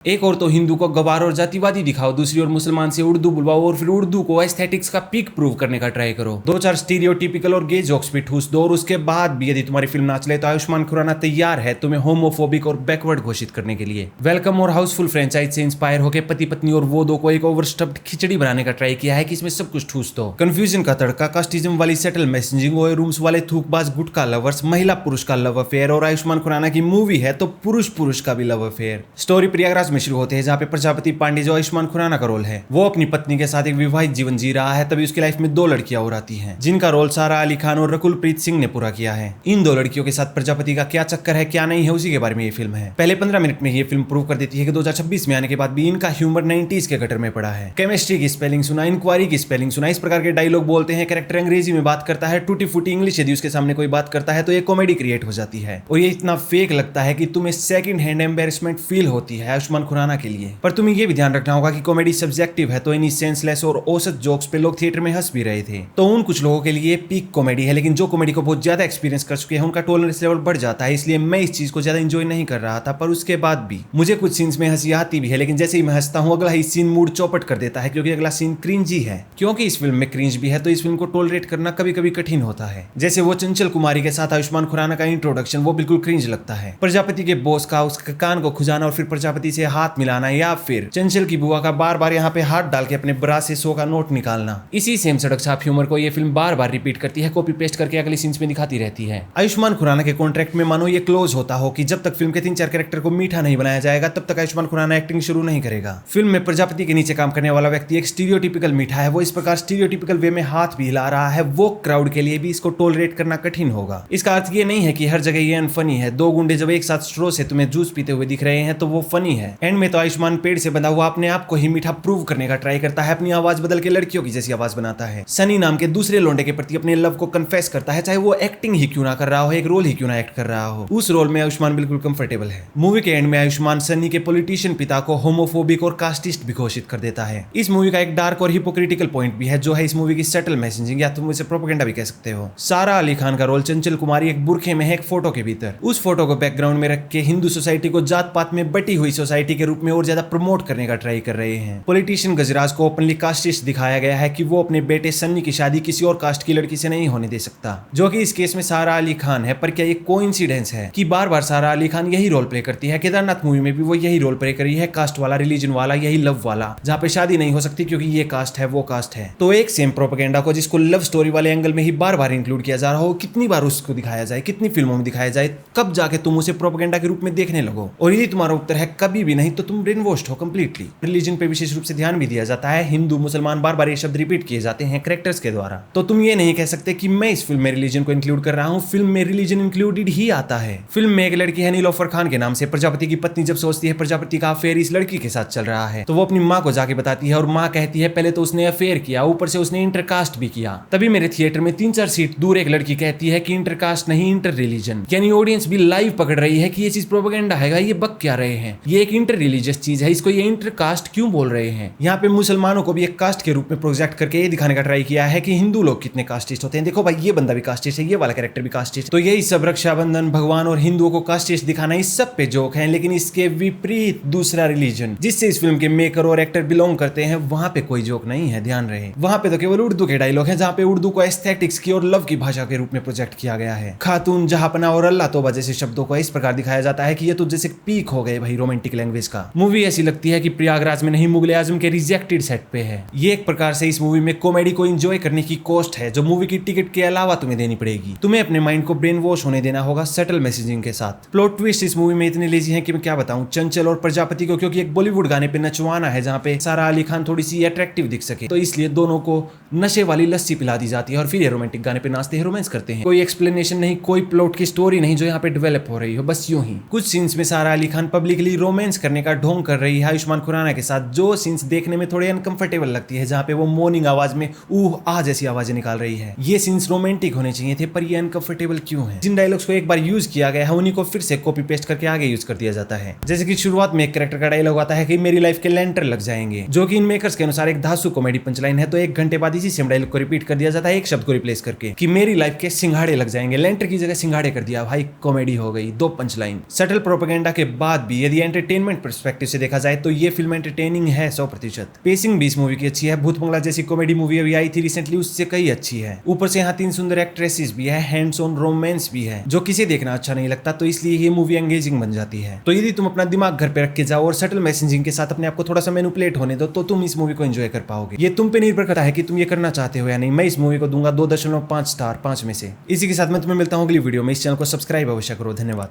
एक और तो हिंदू को गवार और जातिवादी दिखाओ, दूसरी ओर मुसलमान से उर्दू बुलवाओ और फिर उर्दू को एस्थेटिक्स का पीक प्रूव करने का ट्राई करो। दो चार स्टीरियोटिपिकल और गे जोक्स भी ठूस दो और उसके बाद भी यदि तुम्हारी फिल्म ना चले तो आयुष्मान खुराना तैयार है तुम्हें होमोफोबिक और बैकवर्ड घोषित करने के लिए। वेलकम और हाउसफुल फ्रेंचाइज से इंस्पायर होकर पति पत्नी और वो दो को एक ओवरस्टफ्ड खिचड़ी बनाने का ट्राई किया है कि इसमें सब कुछ ठूस दो। कंफ्यूजन का तड़का, कास्टिज्म वाली सेटल मैसेजिंग, ओए रूम्स वाले थूकबाज गुटका लवर्स, महिला पुरुष का लव अफेयर और आयुष्मान खुराना की मूवी है तो पुरुष पुरुष का भी लव अफेयर। स्टोरी प्रयागराज में शुरू होते हैं जहाँ पे प्रजापति पांडे जो आयुष्मान खुराना का रोल है वो अपनी पत्नी के साथ एक विवाहित जीवन जी रहा है। तभी उसकी लाइफ में दो लड़कियां और आती हैं जिनका रोल सारा अली खान और रकुलप्रीत सिंह ने पूरा किया है। इन दो लड़कियों के साथ प्रजापति का क्या चक्कर है क्या नहीं है उसी के बारे में ये फिल्म है। पहले 15 मिनट में ये फिल्म प्रूव कर देती है कि 2026 में आने के बाद भी इनका ह्यूमर 90s के गटर में पड़ा है। केमिस्ट्री की स्पेलिंग सुना, इंक्वायरी की स्पेलिंग सुना, इस प्रकार के डायलॉग बोलते हैं, कैरेक्टर अंग्रेजी में बात करता है, टूटी फूटी इंग्लिश यदि उसके सामने कोई बात करता है तो ये कॉमेडी क्रिएट हो जाती है और ये इतना फेक लगता है कि तुम्हें सेकंड हैंड एम्बेरसमेंट फील होती है आयुष्मान खुराना के लिए। पर तुम्हें ये भी ध्यान रखना होगा कि कॉमेडी सब्जेक्टिव है तो इन सेंसलेस और औसत जोक्स पे लोग थिएटर में हंस भी रहे थे। तो उन कुछ लोगों के लिए पीक कॉमेडी है, लेकिन जो कॉमेडी को बहुत ज्यादा एक्सपीरियंस कर चुके हैं उनका टॉलरेंस लेवल बढ़ जाता है। इसलिए मैं इस चीज को ज्यादा एंजॉय नहीं कर रहा था, पर उसके बाद भी मुझे कुछ सीन्स में हंसी आती भी है, लेकिन जैसे ही मैं हंसता हूँ अगला ही सीन मूड चौपट कर देता है क्योंकि अगला सीन क्रिंजी है। क्योंकि इस फिल्म में क्रिंज भी है तो इस फिल्म को टॉलरेट करना कभी कभी कठिन होता है। जैसे वो चंचल कुमारी के साथ आयुष्मान खुराना का इंट्रोडक्शन वो बिल्कुल क्रिंज लगता है। प्रजापति के बॉस का उसके कान को खुजाना और फिर प्रजापति से हाथ मिलाना, या फिर चंचल की बुआ का बार बार यहाँ पे हाथ डाल के अपने ब्रा से 100 का नोट निकालना, इसी सेम सड़क छाप ह्यूमर को ये फिल्म बार बार रिपीट करती है, कॉपी पेस्ट करके अगले सीन्स में दिखाती रहती है। आयुष्मान खुराना के कॉन्ट्रैक्ट में मानो ये क्लोज होता हो कि जब तक फिल्म के 3-4 कैरेक्टर को मीठा नहीं बनाया जाएगा तब तक आयुष्मान खुराना एक्टिंग शुरू नहीं करेगा। फिल्म में प्रजापति के नीचे काम करने वाला व्यक्ति एक स्टीरियोटिपिकल मीठा है, वो इस प्रकार स्टीरियोटिपिकल वे में हाथ भी हिला रहा है, वो क्राउड के लिए भी इसको टॉलरेट करना कठिन होगा। इसका अर्थ ये नहीं है कि हर जगह ये अनफनी है। दो गुंडे जब एक साथ स्ट्रो से तुम्हें जूस पीते हुए दिख रहे हैं तो वो फनी है। एंड में तो आयुष्मान पेड़ से बंधा हुआ अपने आप को ही मीठा प्रूव करने का ट्राई करता है, अपनी आवाज बदल के लड़कियों की जैसी आवाज बनाता है। सनी नाम के दूसरे लोंडे के प्रति अपने लव को कन्फेस करता है, चाहे वो एक्टिंग ही क्यों ना कर रहा हो, एक रोल ही क्यों ना एक्ट कर रहा हो। उस रोल में आयुष्मान बिल्कुल कंफर्टेबल है। मूवी के एंड में आयुष्मान सनी के पॉलिटिशियन पिता को होमोफोबिक और कास्टिस्ट भी घोषित कर देता है। इस मूवी का एक डार्क और हिपोक्रिटिकल पॉइंट भी है जो है इस मूवी की सटल मैसेजिंग, या तुम इसे प्रोपेगेंडा भी कह सकते हो। सारा अली खान का रोल चंचल कुमारी एक बुरखे में है एक फोटो के भीतर। उस फोटो को बैकग्राउंड में रख के हिंदू सोसाइटी को जात पात में बटी हुई सोसाइटी के रूप में और ज्यादा प्रमोट करने का ट्राई कर रहे हैं। पॉलिटिशियन गजराज को ओपनली कास्टिस्ट दिखाया गया है कि वो अपने बेटे सन्नी की शादी किसी और कास्ट की लड़की से नहीं होने दे सकता, जो कि इस केस में सारा अली खान है। पर क्या ये कोइंसिडेंस है कि बार बार सारा अली खान यही रोल प्ले करती है? केदारनाथ मूवी में भी वो यही रोल प्ले करी है, कास्ट वाला, रिलीजन वाला, यही लव वाला, जहाँ पे शादी नहीं हो सकती क्योंकि ये कास्ट है वो कास्ट है। तो एक सेम प्रोपेगेंडा को जिसको लव स्टोरी वाले एंगल में ही बार बार इंक्लूड किया जा रहा हो, कितनी बार उसको दिखाया जाए, कितनी फिल्मों में दिखाया जाए, कब जाके तुम उसे प्रोपेगेंडा के रूप में देखने लगो? और यदि तुम्हारा उत्तर है कभी भी नहीं तो तुम ब्रेन वॉश्ड हो कंप्लीटली। रिलीजन पे विशेष रूप से ध्यान भी दिया जाता है, हिंदू मुसलमान बार बार ये शब्द रिपीट किए जाते हैं कैरेक्टर्स के द्वारा। तो तुम ये नहीं कह सकते कि मैं इस फिल्म में रिलीजन को इंक्लूड कर रहा हूँ, फिल्म में रिलीजन इंक्लूडेड ही आता है। फिल्म में एक लड़की है नीलोफर खान के नाम से, प्रजापति की पत्नी जब सोचती है प्रजापति का अफेयर इस लड़की के साथ चल रहा है तो वो अपनी माँ को जाके बताती है और माँ कहती है पहले तो उसने अफेयर किया, ऊपर से उसने इंटरकास्ट भी किया। तभी मेरे थिएटर में 3-4 सीट दूर एक लड़की कहती है कि इंटरकास्ट नहीं इंटर रिलीजन, यानी ऑडियंस भी लाइव पकड़ रही है कि ये चीज प्रोपेगेंडा है, ये बक क्या रहे हैं, ये एक इंटर रिलीजियस चीज है, इसको ये इंटरकास्ट क्यों बोल रहे हैं। यहाँ पे मुसलमानों को भी एक कास्ट के रूप में प्रोजेक्ट करके ये दिखाने का ट्राई किया है कि हिंदू लोग कितने कास्टिस्ट होते हैं। देखो भाई ये बंदा भी कास्टिस्ट है, ये वाला कैरेक्टर भी कास्टिस्ट। तो यही सब रक्षाबंधन, भगवान और हिंदुओं को कास्टिस्ट दिखाना इस सब पे जोक है, लेकिन इसके विपरीत दूसरा रिलीजन जिससे इस फिल्म के मेकर और एक्टर बिलोंग करते हैं वहां पे कोई जोक नहीं है, ध्यान रहे। वहां पे तो केवल उर्दू के डायलॉग है जहाँ पे उर्दू को एस्थेटिक्स की और लव की भाषा के रूप में प्रोजेक्ट किया गया है। खातून, जहापना और अल्लाह तौबा जैसे शब्दों को इस प्रकार दिखाया जाता है कि ये तो जैसे पीक हो गए भाई रोमांटिक लैंग्वेज का। मूवी ऐसी लगती है कि प्रयागराज में नहीं मुगले आजम के रिजेक्टेड सेट पे है। ये एक प्रकार से इस मूवी में कॉमेडी को एंजॉय करने की कॉस्ट है जो मूवी की टिकट के अलावा तुम्हें देनी पड़ेगी। तुम्हें अपने माइंड को ब्रेन वॉश होने देना होगा सटल मैसेजिंग के साथ। प्लॉट ट्विस्ट इस मूवी में इतने लेजी हैं कि मैं क्या बताऊं। चंचल और प्रजापति को क्योंकि एक बॉलीवुड गाने पे नचवाना है जहाँ पे सारा अली खान थोड़ी सी अट्रैक्टिव दिख सके, तो इसलिए दोनों को नशे वाली लस्सी पिला दी जाती है और फिर ये रोमांटिक गाने पे नाचते हैं, रोमांस करते हैं। कोई एक्सप्लेनेशन नहीं, कोई प्लॉट की स्टोरी नहीं जो यहाँ पे डेवलप हो रही हो, बस यूं ही। कुछ सीन्स में सारा अली खान पब्लिकली रोमांस करने का ढोंग कर रही है आयुष्मान खुराना के साथ, जो सीन्स देखने में थोड़े अनकंफर्टेबल लगती है, जहाँ पे वो मॉर्निंग आवाज में ऊह आह जैसी आवाजें निकाल रही है। ये सीन्स रोमांटिक होने चाहिए थे पर ये अनकंफर्टेबल क्यों है? जिन डायलॉग्स को एक बार यूज किया गया है उन्हीं को फिर से कॉपी पेस्ट करके आगे यूज कर दिया जाता है। जैसे कि शुरुआत में एक कैरेक्टर का डायलॉग आता है कि मेरी लाइफ के लेंटर लग जाएंगे, जो कि इन मेकर्स के अनुसार एक धांसू कॉमेडी पंचलाइन है। तो 1 घंटे बाद इसी सेम डायलॉग को रिपीट कर दिया जाता है एक शब्द को रिप्लेस करके कि मेरी लाइफ के सिंघाड़े लग जाएंगे। लेंटर की जगह सिंघाड़े कर दिया, भाई कॉमेडी हो गई, 2 पंचलाइन। सटल प्रोपेगेंडा के बाद भी यदि एंटरटेनमेंट एंटरटेनमेंट पर्सपेक्टिव से देखा जाए तो ये फिल्म एंटरटेनिंग है 100%। पेसिंग भी इस मूवी की अच्छी है। भूत बंगला जैसी कॉमेडी मूवी अभी आई थी रिसेंटली, उससे कई अच्छी है। ऊपर से यहाँ 3 सुंदर एक्ट्रेसेस भी है, हैंड्स ऑन रोमांस भी है, जो किसी देखना अच्छा नहीं लगता, तो इसलिए ये मूवी एंगेजिंग बन जाती है। तो यदि तुम अपना दिमाग घर पे रख के जाओ और सटल मैसेजिंग के साथ अपने आप को थोड़ा सा मैनिपुलेट होने दो, तो तुम इस मूवी को एंजॉय कर पाओगे। ये तुम पे निर्भर करता है कि तुम ये करना चाहते हो या नहीं। मैं इस मूवी को दूंगा 2.5 स्टार 5 में से। इसी के साथ मैं तुम्हें मिलता हूँ अगली वीडियो में। इस चैनल को सब्सक्राइब अवश्य करो। धन्यवाद।